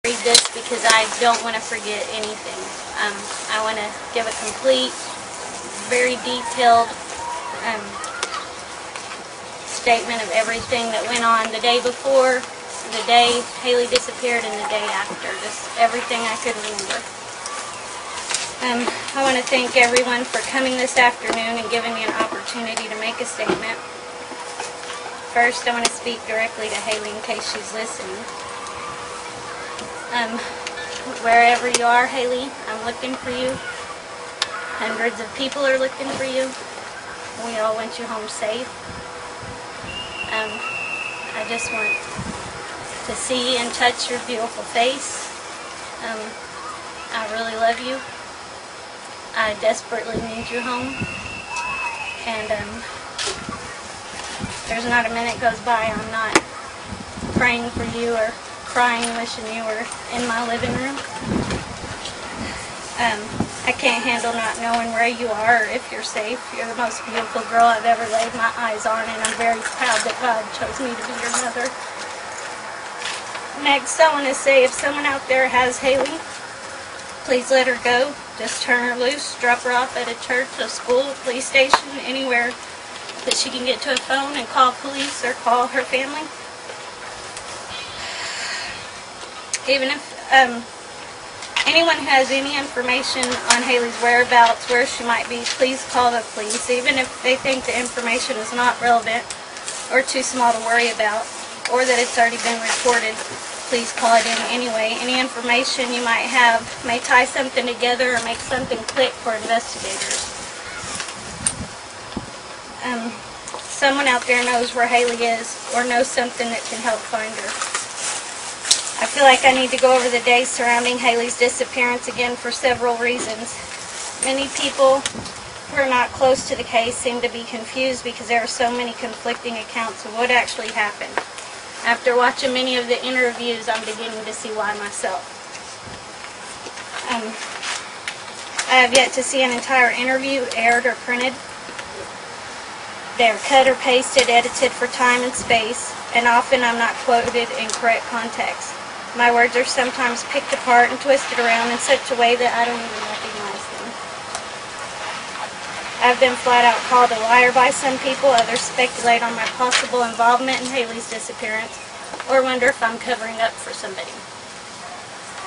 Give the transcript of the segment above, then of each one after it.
read this because I don't want to forget anything. I want to give a complete, very detailed statement of everything that went on the day before, the day Hailey disappeared, and the day after. Just everything I could remember. I want to thank everyone for coming this afternoon and giving me an opportunity to make a statement. First, I want to speak directly to Hailey in case she's listening. Wherever you are, Hailey, I'm looking for you. Hundreds of people are looking for you. We all want you home safe. I just want to see and touch your beautiful face. I really love you. I desperately need you home. And there's not a minute goes by I'm not praying for you or crying wishing you were in my living room. I can't handle not knowing where you are or if you're safe. You're the most beautiful girl I've ever laid my eyes on, and I'm very proud that God chose me to be your mother. Next, I want to say, if someone out there has Hailey, please let her go. Just turn her loose, drop her off at a church, a school, a police station, anywhere that she can get to a phone and call police or call her family. Even if anyone has any information on Hailey's whereabouts, where she might be, please call the police. Even if they think the information is not relevant or too small to worry about, or that it's already been reported, please call it in anyway. Any information you might have may tie something together or make something click for investigators. Someone out there knows where Hailey is or knows something that can help find her. I feel like I need to go over the days surrounding Hailey's disappearance again for several reasons. Many people who are not close to the case seem to be confused because there are so many conflicting accounts of what actually happened. After watching many of the interviews, I'm beginning to see why myself. I have yet to see an entire interview aired or printed. They are cut or pasted, edited for time and space, and often I'm not quoted in correct context. My words are sometimes picked apart and twisted around in such a way that I don't even recognize them. I've been flat out called a liar by some people. Others speculate on my possible involvement in Hailey's disappearance or wonder if I'm covering up for somebody.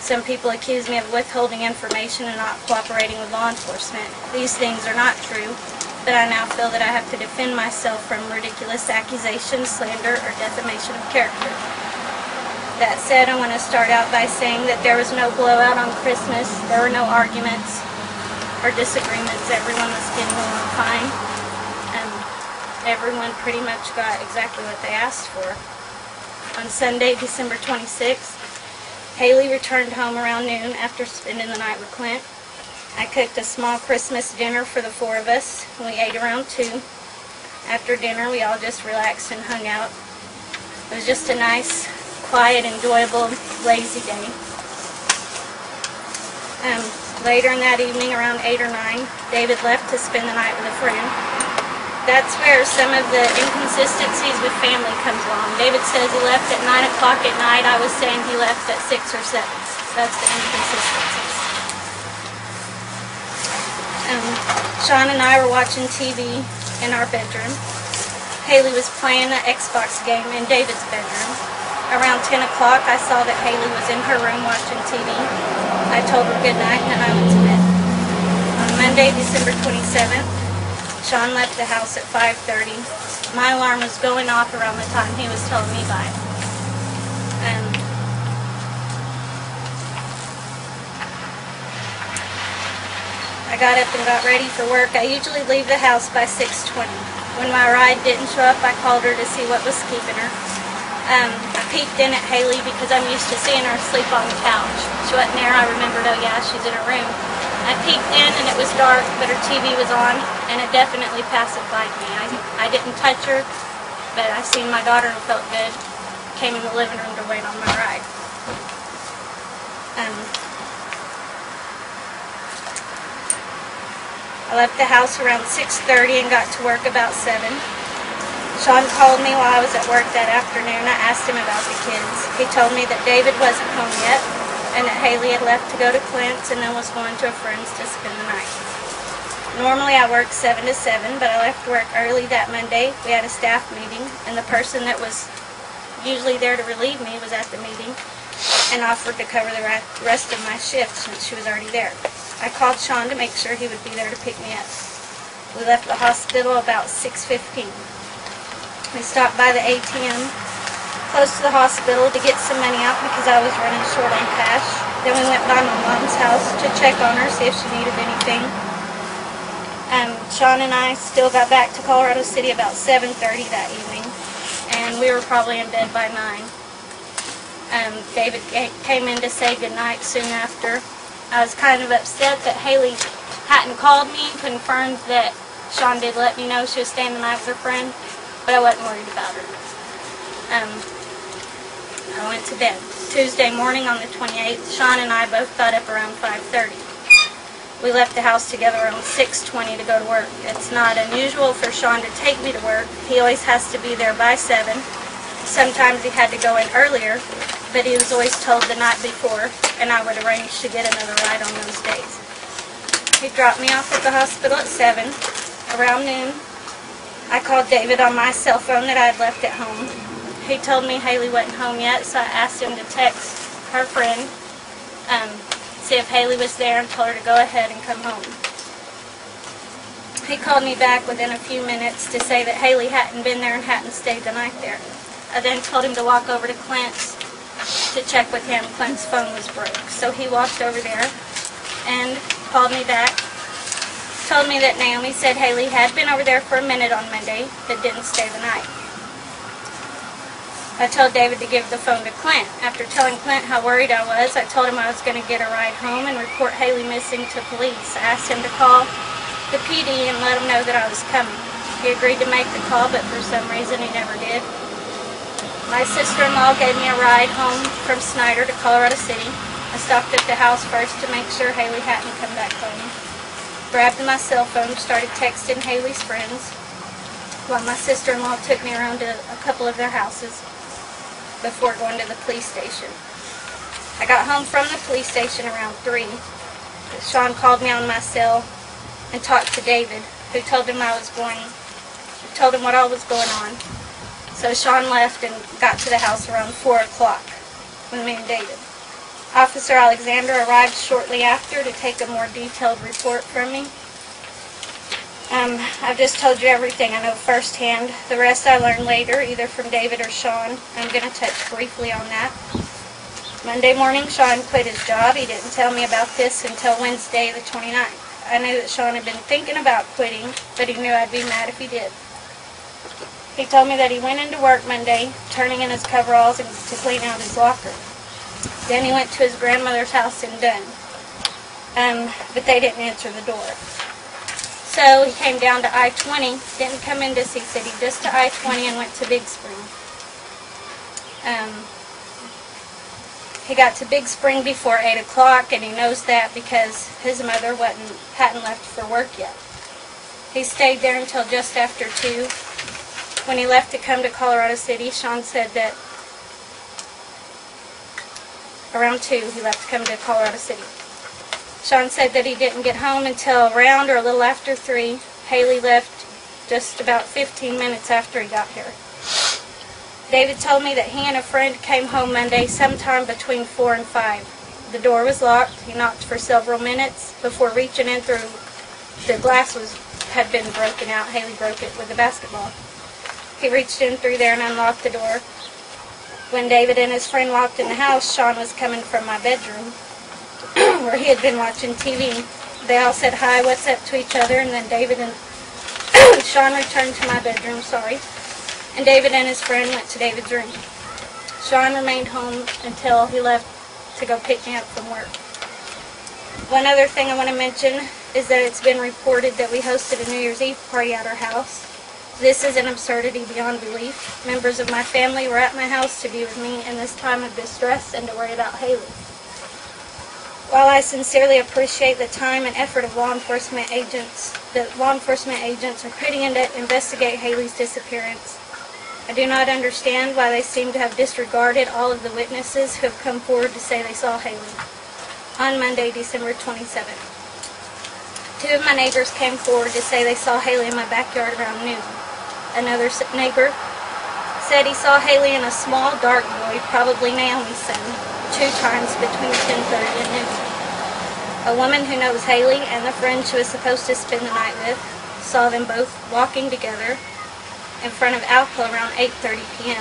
Some people accuse me of withholding information and not cooperating with law enforcement. These things are not true, but I now feel that I have to defend myself from ridiculous accusations, slander, or defamation of character. That said, I want to start out by saying that there was no blowout on Christmas. There were no arguments or disagreements. Everyone was getting along fine. Everyone pretty much got exactly what they asked for. On Sunday, December 26th, Hailey returned home around noon after spending the night with Clint. I cooked a small Christmas dinner for the four of us. We ate around 2. After dinner, we all just relaxed and hung out. It was just a nice, quiet, enjoyable, lazy day. Later in that evening, around 8 or 9, David left to spend the night with a friend. That's where some of the inconsistencies with family comes along. David says he left at 9 o'clock at night. I was saying he left at 6 or 7. That's the inconsistencies. Sean and I were watching TV in our bedroom. Hailey was playing an Xbox game in David's bedroom. Around 10 o'clock, I saw that Hailey was in her room watching TV. I told her good night and I went to bed. On Monday, December 27th, Sean left the house at 5:30. My alarm was going off around the time he was telling me bye. I got up and got ready for work. I usually leave the house by 6:20. When my ride didn't show up, I called her to see what was keeping her. I peeked in at Hailey because I'm used to seeing her sleep on the couch. She wasn't there. I remembered, oh yeah, she's in her room. I peeked in and it was dark, but her TV was on, and it definitely pacified me. I didn't touch her, but I seen my daughter and felt good. Came in the living room to wait on my ride. I left the house around 6:30 and got to work about 7. Sean called me while I was at work that afternoon. I asked him about the kids. He told me that David wasn't home yet. and that Hailey had left to go to Clint's and then was going to a friend's to spend the night. Normally I work 7 to 7, but I left work early that Monday. We had a staff meeting, and the person that was usually there to relieve me was at the meeting and offered to cover the rest of my shift since she was already there. I called Sean to make sure he would be there to pick me up. We left the hospital about 6:15. We stopped by the ATM close to the hospital to get some money out because I was running short on cash. Then we went by my mom's house to check on her, see if she needed anything. Sean and I still got back to Colorado City about 7:30 that evening, and we were probably in bed by 9. David came in to say goodnight soon after. I was kind of upset that Hailey hadn't called me and confirmed that Sean did let me know she was staying the night with her friend, but I wasn't worried about her. I went to bed. Tuesday morning on the 28th, Sean and I both got up around 5:30. We left the house together around 6:20 to go to work. It's not unusual for Sean to take me to work. He always has to be there by 7. Sometimes he had to go in earlier, but he was always told the night before, and I would arrange to get another ride on those days. He dropped me off at the hospital at 7. Around noon, I called David on my cell phone that I had left at home. He told me Hailey wasn't home yet, so I asked him to text her friend, see if Hailey was there, and told her to go ahead and come home. He called me back within a few minutes to say that Hailey hadn't been there and hadn't stayed the night there. I then told him to walk over to Clint's to check with him. Clint's phone was broke, so he walked over there and called me back. Told me that Naomi said Hailey had been over there for a minute on Monday, but didn't stay the night. I told David to give the phone to Clint. After telling Clint how worried I was, I told him I was going to get a ride home and report Hailey missing to police. I asked him to call the PD and let him know that I was coming. He agreed to make the call, but for some reason he never did. My sister-in-law gave me a ride home from Snyder to Colorado City. I stopped at the house first to make sure Hailey hadn't come back home. Grabbed my cell phone, started texting Hailey's friends, while my sister-in-law took me around to a couple of their houses before going to the police station. I got home from the police station around 3. Sean called me on my cell and talked to David, who told him what all was going on. So Sean left and got to the house around 4 o'clock with me and David. Officer Alexander arrived shortly after to take a more detailed report from me. I've just told you everything I know firsthand. The rest I learned later, either from David or Sean. I'm going to touch briefly on that. Monday morning, Sean quit his job. He didn't tell me about this until Wednesday the 29th. I knew that Sean had been thinking about quitting, but he knew I'd be mad if he did. He told me that he went into work Monday, turning in his coveralls to clean out his locker. Then he went to his grandmother's house in Dunn, but they didn't answer the door. So he came down to I-20, didn't come into Sioux City, just to I-20 and went to Big Spring. He got to Big Spring before 8 o'clock, and he knows that because his mother hadn't left for work yet. He stayed there until just after 2. When he left to come to Colorado City, Sean said that around 2 he left to come to Colorado City. Sean said that he didn't get home until around or a little after 3. Hailey left just about 15 minutes after he got here. David told me that he and a friend came home Monday sometime between 4 and 5. The door was locked. He knocked for several minutes before reaching in through. The glass had been broken out. Hailey broke it with a basketball. He reached in through there and unlocked the door. When David and his friend walked in the house, Sean was coming from my bedroom, where he had been watching TV. They all said hi, what's up to each other, and then David and Sean returned to my bedroom, and David and his friend went to David's room. Sean remained home until he left to go pick me up from work. One other thing I want to mention is that it's been reported that we hosted a New Year's Eve party at our house. This is an absurdity beyond belief. Members of my family were at my house to be with me in this time of distress and to worry about Hailey. While I sincerely appreciate the time and effort of law enforcement agents are putting in to investigate Hailey's disappearance, I do not understand why they seem to have disregarded all of the witnesses who have come forward to say they saw Hailey. On Monday, December 27th, 2 of my neighbors came forward to say they saw Hailey in my backyard around noon. Another neighbor said he saw Hailey and a small, dark boy, probably Naomi's son, 2 times between 10:30 and noon. A woman who knows Hailey and the friend she was supposed to spend the night with saw them both walking together in front of Alpha around 8:30 p.m.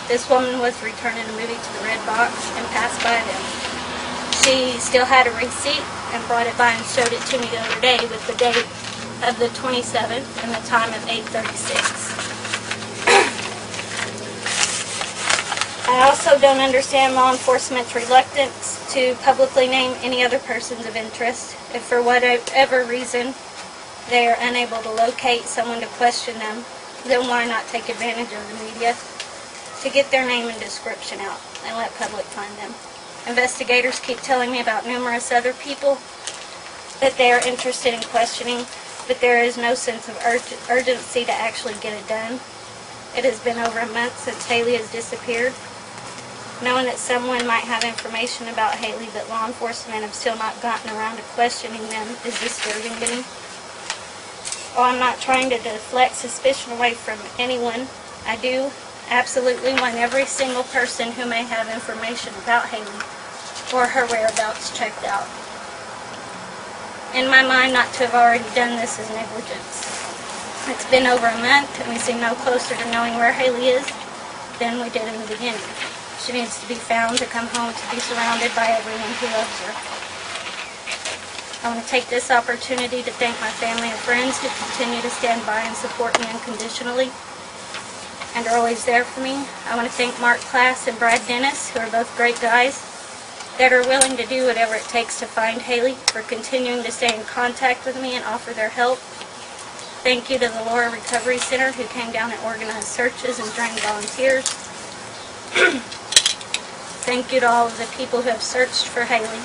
This woman was returning a movie to the Red Box and passed by them. She still had a receipt and brought it by and showed it to me the other day with the date of the 27th and the time of 8:36. I also don't understand law enforcement's reluctance to publicly name any other persons of interest. If for whatever reason they are unable to locate someone to question them, then why not take advantage of the media to get their name and description out and let public find them? Investigators keep telling me about numerous other people that they are interested in questioning, but there is no sense of urgency to actually get it done. It has been over a month since Hailey has disappeared. Knowing that someone might have information about Hailey but law enforcement have still not gotten around to questioning them is disturbing to me. While I'm not trying to deflect suspicion away from anyone, I do absolutely want every single person who may have information about Hailey or her whereabouts checked out. In my mind, not to have already done this is negligence. It's been over a month and we seem no closer to knowing where Hailey is than we did in the beginning. She needs to be found, to come home, to be surrounded by everyone who loves her. I want to take this opportunity to thank my family and friends who continue to stand by and support me unconditionally and are always there for me. I want to thank Mark Class and Brad Dennis, who are both great guys that are willing to do whatever it takes to find Hailey, for continuing to stay in contact with me and offer their help. Thank you to the Laura Recovery Center, who came down and organized searches and trained volunteers. Thank you to all of the people who have searched for Hailey,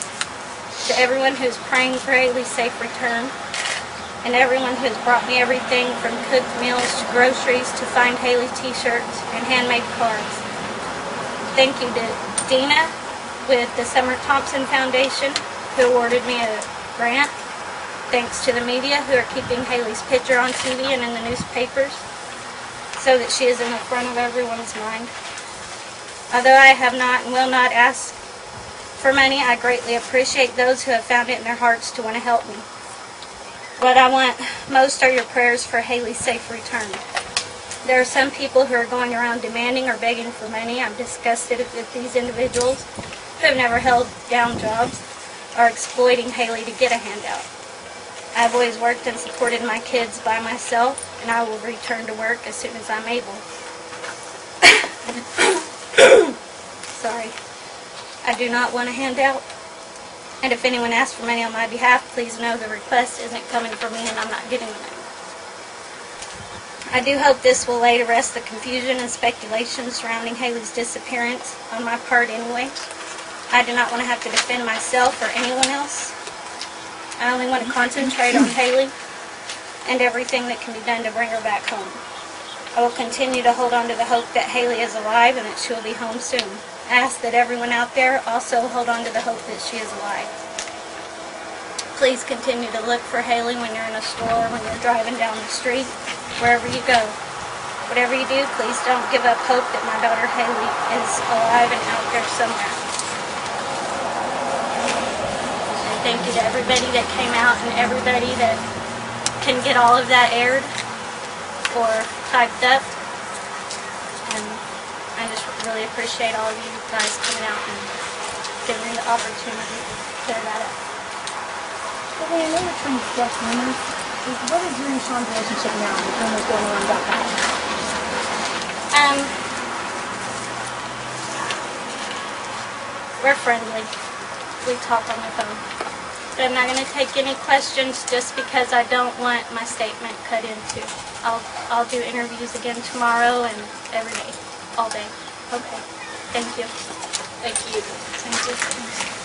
to everyone who is praying for Hailey's safe return, and everyone who has brought me everything from cooked meals to groceries to Find Hailey t-shirts and handmade cards. Thank you to Dina with the Summer Thompson Foundation, who awarded me a grant. Thanks to the media, who are keeping Hailey's picture on TV and in the newspapers so that she is in the front of everyone's mind. Although I have not and will not ask for money, I greatly appreciate those who have found it in their hearts to want to help me. What I want most are your prayers for Hailey's safe return. There are some people who are going around demanding or begging for money. I'm disgusted with these individuals who have never held down jobs are exploiting Hailey to get a handout. I've always worked and supported my kids by myself, and I will return to work as soon as I'm able. Sorry. I do not want a handout, and if anyone asks for money on my behalf, please know the request isn't coming from me and I'm not getting the money. I do hope this will lay to rest the confusion and speculation surrounding Hailey's disappearance on my part anyway. I do not want to have to defend myself or anyone else. I only want to concentrate on Hailey and everything that can be done to bring her back home. I will continue to hold on to the hope that Hailey is alive and that she will be home soon. I ask that everyone out there also hold on to the hope that she is alive. Please continue to look for Hailey when you're in a store, when you're driving down the street, wherever you go. Whatever you do, please don't give up hope that my daughter Hailey is alive and out there somewhere. And thank you to everybody that came out and everybody that can get all of that aired or typed up. And I just really appreciate all of you guys coming out and giving me the opportunity to clear that up. Well, I know you're trying to guess numbers. What is your and Sean's relationship now between what's going on about that? We're friendly. We talk on the phone. But I'm not going to take any questions just because I don't want my statement cut into. I'll do interviews again tomorrow and every day, all day. Okay. Thank you. Thank you. Thank you.